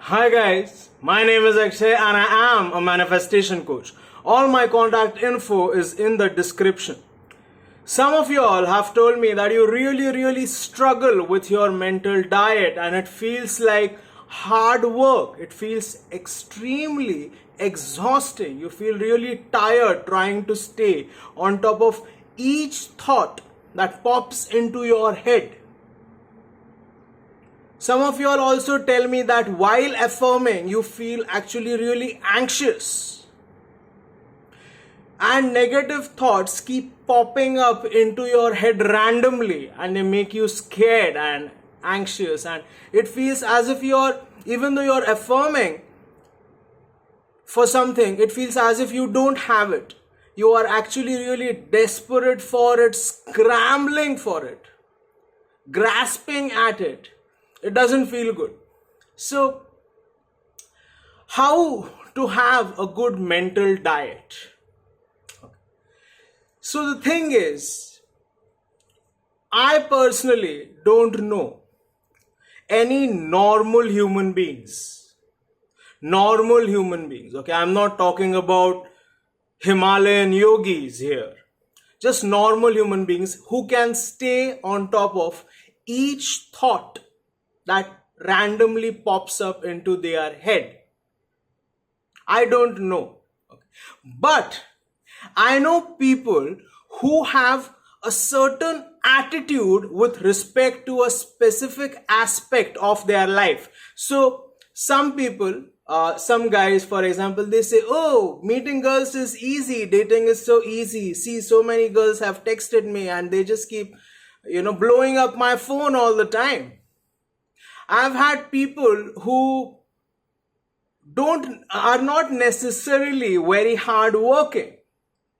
Hi guys, my name is Akshay and I am a manifestation coach. All my contact info is in the description. Some of you all have told me that you really struggle with your mental diet and it feels like hard work. It feels extremely exhausting. You feel really tired trying to stay on top of each thought that pops into your head. Some of you all also tell me that while affirming, you feel actually really anxious. And negative thoughts keep popping up into your head randomly and they make you scared and anxious. And it feels as if even though you're affirming for something, it feels as if you don't have it. You are actually really desperate for it, scrambling for it, grasping at it. It doesn't feel good. So, how to have a good mental diet? So the thing is, I personally don't know any normal human beings. Okay, I'm not talking about Himalayan yogis here. Just normal human beings who can stay on top of each thought that randomly pops up into their head. I don't know. Okay. But I know people who have a certain attitude with respect to a specific aspect of their life. So some people, some guys, for example, they say, oh, meeting girls is easy, dating is so easy. See, so many girls have texted me and they just keep, blowing up my phone all the time. I've had people who are not necessarily very hardworking,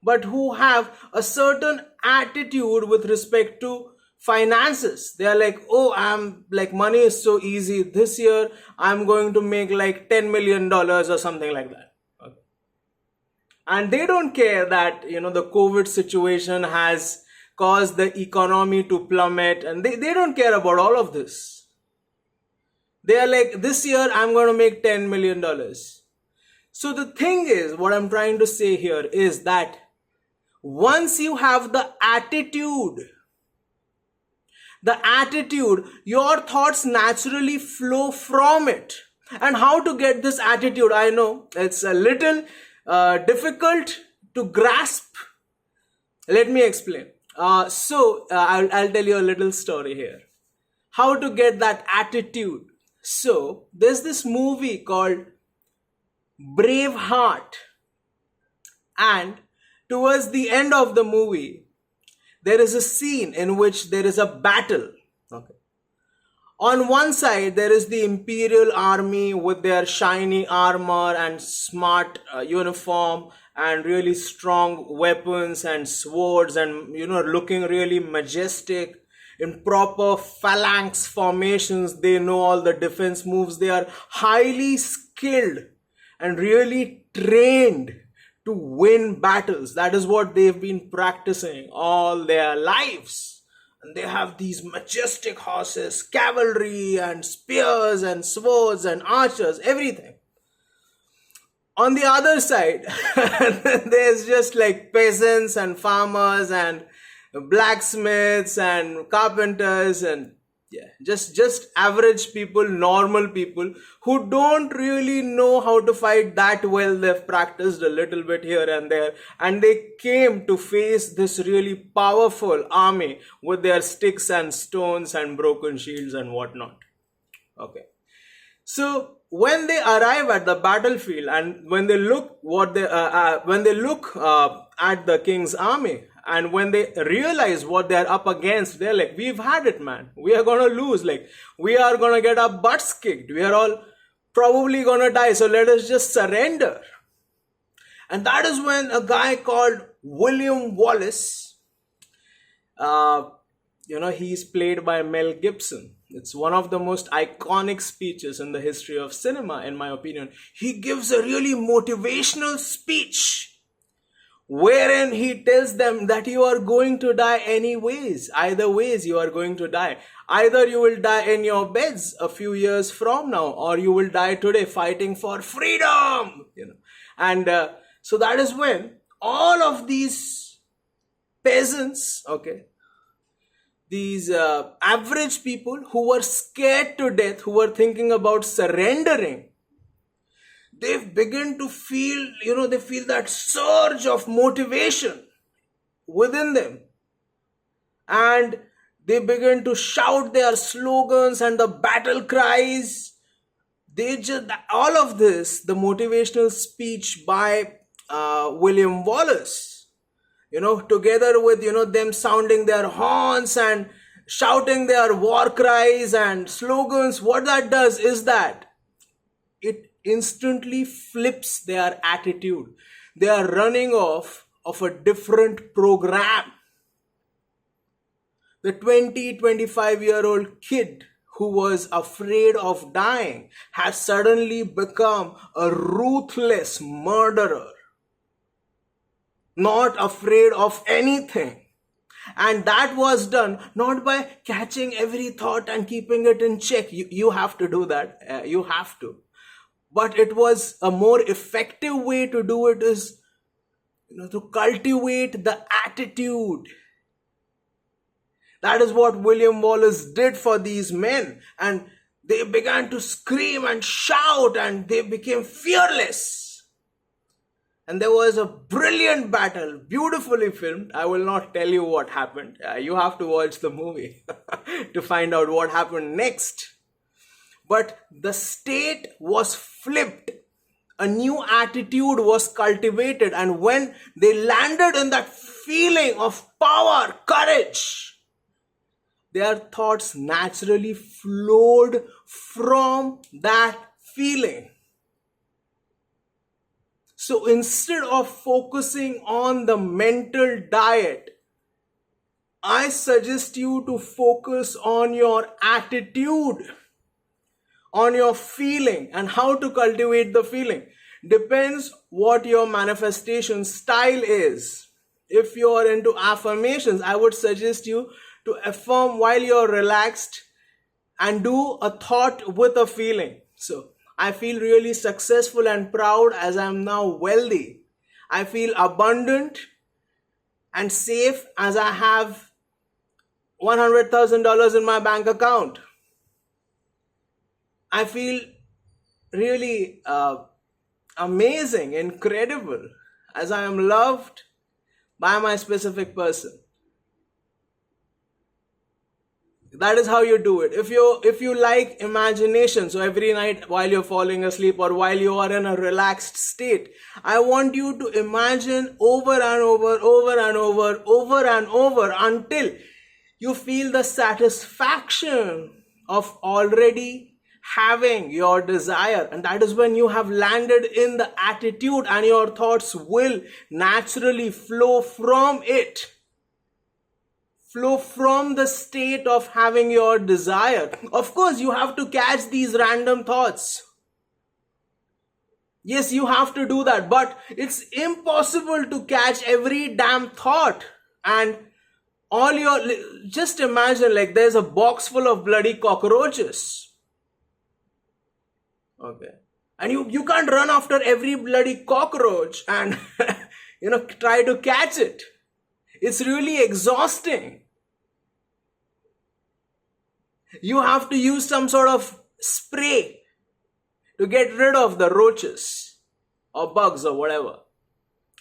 but who have a certain attitude with respect to finances. They are like, oh, money is so easy. This year, I'm going to make like $10 million or something like that. Okay. And they don't care that, the COVID situation has caused the economy to plummet, and they don't care about all of this. They are like, this year I'm going to make $10 million. So the thing is, what I'm trying to say here is that once you have the attitude, your thoughts naturally flow from it. And how to get this attitude? I know it's a little difficult to grasp. Let me explain. I'll tell you a little story here. How to get that attitude. So, there's this movie called Braveheart, and towards the end of the movie, there is a scene in which there is a battle. Okay. On one side, there is the Imperial Army with their shiny armor and smart uniform and really strong weapons and swords and, looking really majestic. In proper phalanx formations, they know all the defense moves. They are highly skilled and really trained to win battles. That is what they've been practicing all their lives. And they have these majestic horses, cavalry and spears and swords and archers, everything. On the other side, there's just like peasants and farmers and blacksmiths and carpenters and just average people, normal people who don't really know how to fight that well. They've practiced a little bit here and there, and they came to face this really powerful army with their sticks and stones and broken shields and whatnot. Okay. So when they arrive at the battlefield and when they look at the king's army, and when they realize what they're up against, they're like, we've had it, man. We are going to lose. Like, we are going to get our butts kicked. We are all probably going to die. So let us just surrender. And that is when a guy called William Wallace, he's played by Mel Gibson. It's one of the most iconic speeches in the history of cinema, in my opinion. He gives a really motivational speech wherein he tells them that you are going to die anyways. Either ways, you are going to die. Either you will die in your beds a few years from now, or you will die today fighting for freedom. And so that is when all of these peasants, okay, these average people who were scared to death, who were thinking about surrendering, they've begun to feel, they feel that surge of motivation within them. And they begin to shout their slogans and the battle cries. All of this, the motivational speech by William Wallace, together with, them sounding their horns and shouting their war cries and slogans, what that does is that it instantly flips their attitude. They are running off of a different program. The 25-year-old kid who was afraid of dying has suddenly become a ruthless murderer, not afraid of anything. And that was done not by catching every thought and keeping it in check. You have to do that. You have to. But it was a more effective way to do it is, to cultivate the attitude. That is what William Wallace did for these men. And they began to scream and shout and they became fearless. And there was a brilliant battle, beautifully filmed. I will not tell you what happened. You have to watch the movie to find out what happened next. But the state was flipped. A new attitude was cultivated. And when they landed in that feeling of power, courage, their thoughts naturally flowed from that feeling. So instead of focusing on the mental diet, I suggest you to focus on your attitude, on your feeling, and how to cultivate the feeling. Depends what your manifestation style is. If you are into affirmations, I would suggest you to affirm while you're relaxed and do a thought with a feeling. So, I feel really successful and proud as I'm now wealthy. I feel abundant and safe as I have $100,000 in my bank account. I feel really amazing, incredible, as I am loved by my specific person. That is how you do it. If you like imagination, so every night while you're falling asleep or while you are in a relaxed state, I want you to imagine over and over until you feel the satisfaction of already having your desire. And that is when you have landed in the attitude and your thoughts will naturally flow from it. Flow from the state of having your desire. Of course, you have to catch these random thoughts. Yes, you have to do that, but it's impossible to catch every damn thought. And just imagine like there's a box full of bloody cockroaches. Okay. And you can't run after every bloody cockroach and, try to catch it. It's really exhausting. You have to use some sort of spray to get rid of the roaches or bugs or whatever.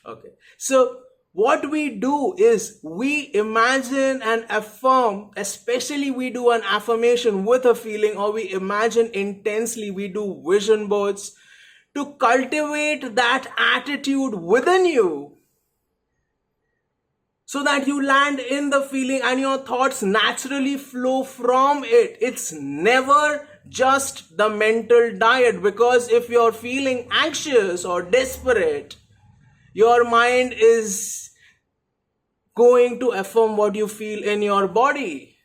Okay. So what we do is we imagine and affirm, especially we do an affirmation with a feeling, or we imagine intensely, we do vision boards to cultivate that attitude within you. So that you land in the feeling and your thoughts naturally flow from it. It's never just the mental diet, because if you're feeling anxious or desperate, your mind is going to affirm what you feel in your body.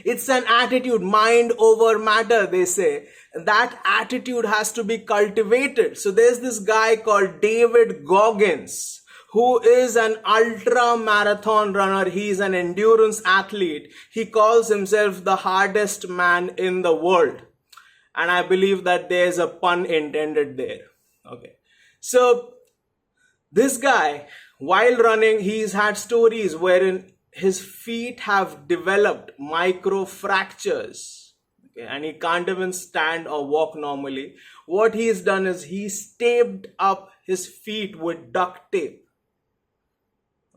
It's an attitude, mind over matter, they say. That attitude has to be cultivated. So there's this guy called David Goggins who is an ultra marathon runner. He's an endurance athlete. He calls himself the hardest man in the world. And I believe that there's a pun intended there. Okay. So this guy, while running, he's had stories wherein his feet have developed micro fractures. Okay, and he can't even stand or walk normally. What he's done is he's taped up his feet with duct tape.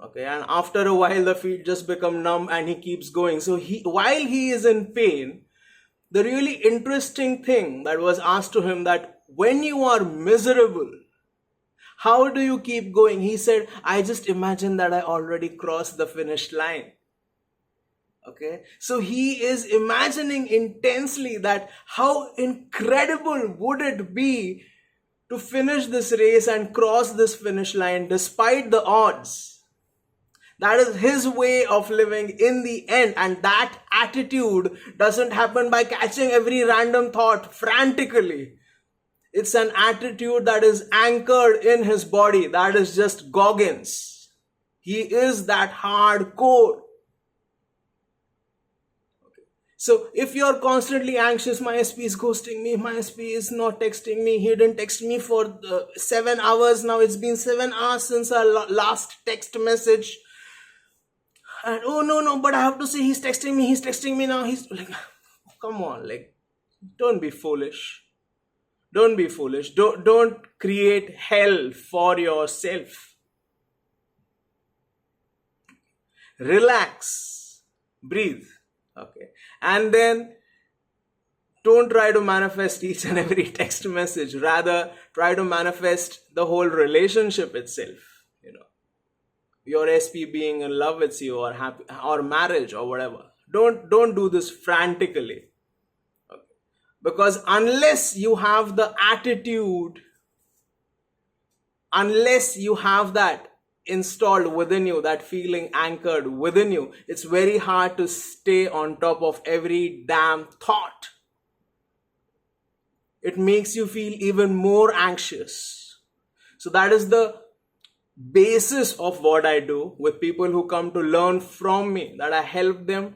Okay, and after a while the feet just become numb and he keeps going. So while he is in pain, the really interesting thing that was asked to him, that when you are miserable, how do you keep going? He said, I just imagine that I already crossed the finish line. Okay, so he is imagining intensely that how incredible would it be to finish this race and cross this finish line despite the odds. That is his way of living in the end. And that attitude doesn't happen by catching every random thought frantically. It's an attitude that is anchored in his body. That is just Goggins. He is that hardcore. Okay. So if you're constantly anxious, my SP is ghosting me, my SP is not texting me, he didn't text me for 7 hours now, it's been 7 hours since our last text message. And oh no, but I have to say he's texting me now. He's like, come on, like, don't be foolish. Don't be foolish. Don't create hell for yourself. Relax. Breathe. Okay. And then don't try to manifest each and every text message. Rather, try to manifest the whole relationship itself. Your SP being in love with you, or happy, or marriage, or whatever. Don't do this frantically. Okay. Because unless you have the attitude, unless you have that installed within you, that feeling anchored within you, it's very hard to stay on top of every damn thought. It makes you feel even more anxious. So that is the basis of what I do with people who come to learn from me, that I help them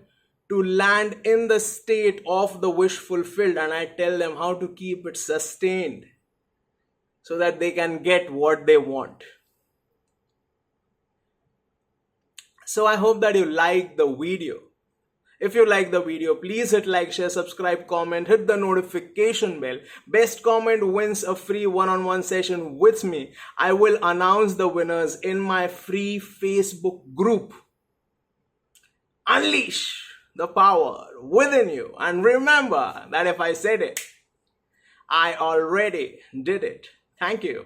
to land in the state of the wish fulfilled, and I tell them how to keep it sustained so that they can get what they want. So I hope that you like the video. If you like the video, please hit like, share, subscribe, comment, hit the notification bell. Best comment wins a free one-on-one session with me. I will announce the winners in my free Facebook group. Unleash the power within you. And remember that if I said it, I already did it. Thank you.